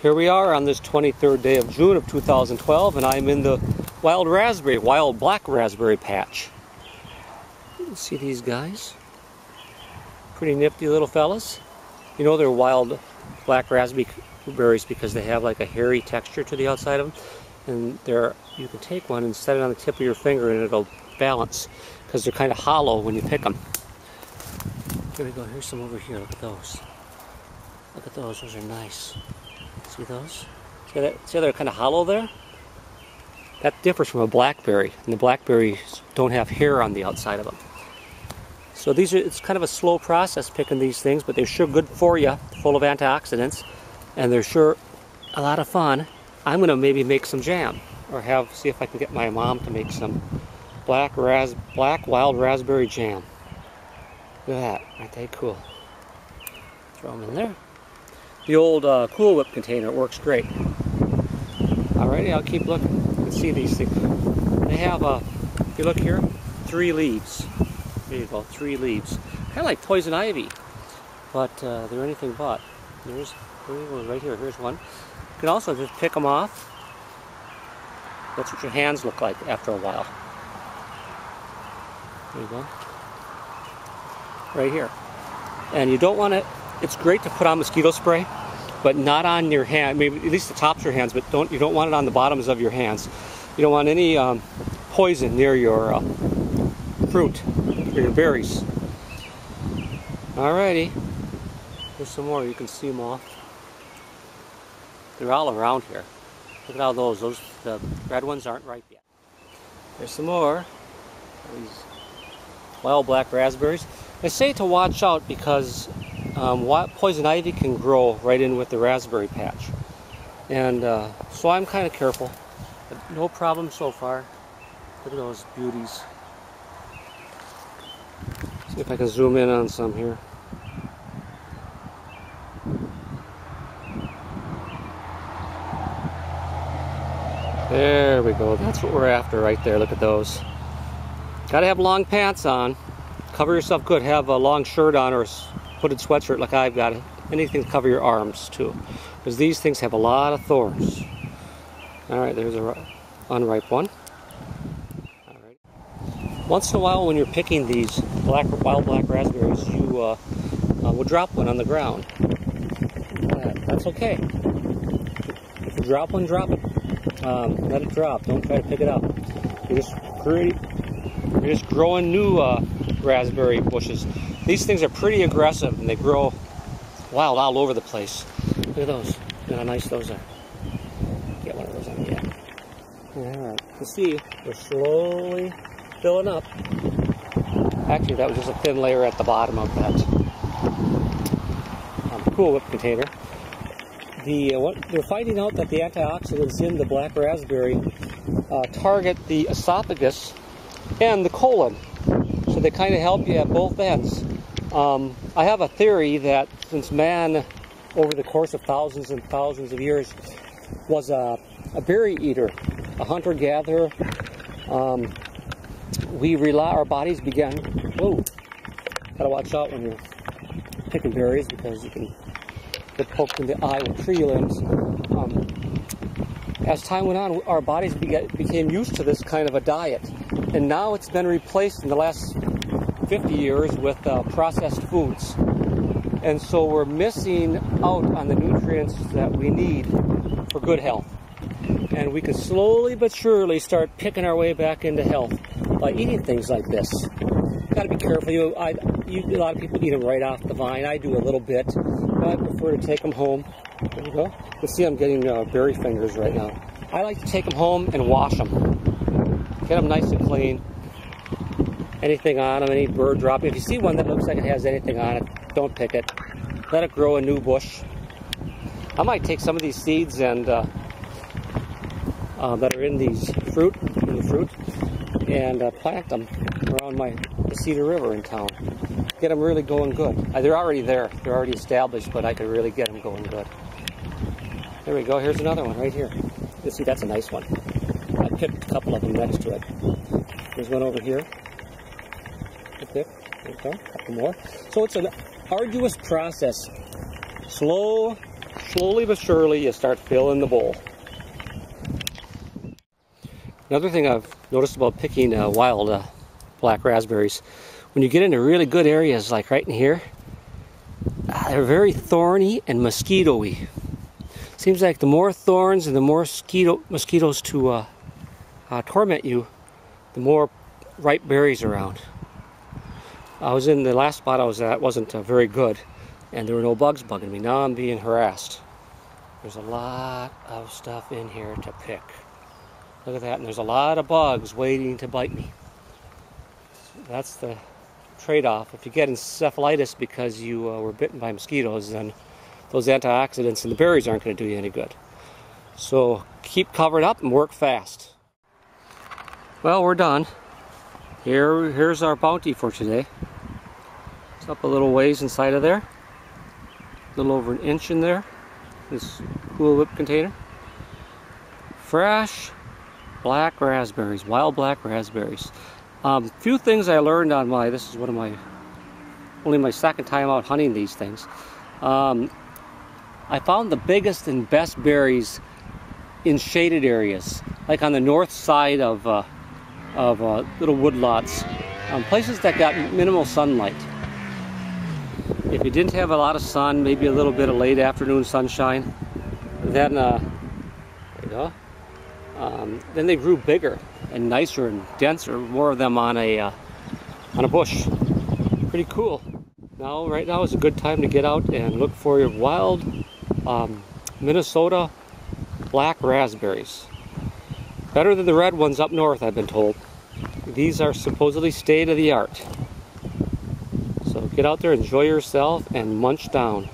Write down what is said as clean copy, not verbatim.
Here we are on this 23rd day of June of 2012, and I'm in the wild black raspberry patch. You can see these guys. Pretty nifty little fellas. You know they're wild black raspberries because they have like a hairy texture to the outside of them. And you can take one and set it on the tip of your finger and it'll balance because they're kind of hollow when you pick them. Here we go, here's some over here, look at those. Look at those are nice. See those? See how they're kind of hollow there? That differs from a blackberry, and the blackberries don't have hair on the outside of them. So it's kind of a slow process picking these things, but they're sure good for you, full of antioxidants, and they're sure a lot of fun. I'm going to maybe make some jam, or see if I can get my mom to make some black wild raspberry jam. Look at that, aren't they cool? Throw them in there. The old Cool Whip container works great. Alrighty, I'll keep looking. You can see these things. They have, if you look here, 3 leaves. There you go, 3 leaves. Kind of like poison ivy, but they're anything but. There's one right here. Here's one. You can also just pick them off. That's what your hands look like after a while. There you go. Right here. And you don't want to. It's great to put on mosquito spray, but not on your hand. Maybe at least the tops of your hands, but you don't want it on the bottoms of your hands. You don't want any poison near your fruit or your berries. Alrighty, there's some more. You can see them all. They're all around here. Look at all those. The red ones aren't ripe yet. There's some more. These wild black raspberries. I say to watch out because poison ivy can grow right in with the raspberry patch, and so I'm kind of careful, but no problem so far. Look at those beauties. See if I can zoom in on some here. There we go, that's what we're after right there. Look at those. Gotta have long pants on, cover yourself good, have a long shirt on or a hooded sweatshirt like I've got. Anything to cover your arms too, because these things have a lot of thorns. Alright, there's a unripe one. Alright. Once in a while when you're picking these wild black raspberries, you will drop one on the ground. That's okay. If you drop one, drop it. Let it drop. Don't try to pick it up. You're just growing new raspberry bushes. These things are pretty aggressive and they grow wild all over the place. Look at those. Look how nice those are. Get one of those on, yeah. Alright, you can see they're slowly filling up. Actually, that was just a thin layer at the bottom of that Cool Whip container. They're finding out that the antioxidants in the black raspberry target the esophagus and the colon. So they kind of help you at both ends. I have a theory that since man, over the course of thousands and thousands of years, was a berry eater, a hunter-gatherer, our bodies began, whoa, gotta watch out when you're picking berries because you can get poked in the eye with tree limbs. As time went on, our bodies became used to this kind of a diet, and now it's been replaced in the last 50 years with processed foods, and so we're missing out on the nutrients that we need for good health. And we can slowly but surely start picking our way back into health by eating things like this. Got to be careful. A lot of people eat them right off the vine. I do a little bit, but I prefer to take them home. There we go. You can see I'm getting berry fingers right now. I like to take them home and wash them. Get them nice and clean. Anything on them, any bird dropping. If you see one that looks like it has anything on it, don't pick it. Let it grow a new bush. I might take some of these seeds and that are in the fruit, and plant them around the Cedar River in town. Get them really going good. They're already there. They're already established, but I could really get them going good. There we go. Here's another one right here. You see, that's a nice one. I picked a couple of them next to it. There's one over here. There we go. A couple more. So it's an arduous process. Slow slowly but surely you start filling the bowl. Another thing I've noticed about picking wild black raspberries, when you get into really good areas like right in here, they're very thorny and mosquito-y. Seems like the more thorns and the more mosquitoes to torment you, the more ripe berries around. I was in the last spot I was at, wasn't very good, and there were no bugs bugging me. Now I'm being harassed. There's a lot of stuff in here to pick. Look at that, and there's a lot of bugs waiting to bite me. That's the trade-off. If you get encephalitis because you were bitten by mosquitoes, then those antioxidants in the berries aren't going to do you any good. So keep covered up and work fast. Well, we're done. Here's our bounty for today. It's up a little ways inside of there. A little over an inch in there. This Cool Whip container. Fresh black raspberries, wild black raspberries. Few things I learned on this is only my second time out hunting these things. I found the biggest and best berries in shaded areas, like on the north side of little woodlots, places that got minimal sunlight. If you didn't have a lot of sun, maybe a little bit of late afternoon sunshine, then there you go. Then they grew bigger and nicer and denser, more of them on a bush. Pretty cool. Right now is a good time to get out and look for your wild Minnesota black raspberries. Better than the red ones up north, I've been told. These are supposedly state of the art. So get out there, enjoy yourself, and munch down.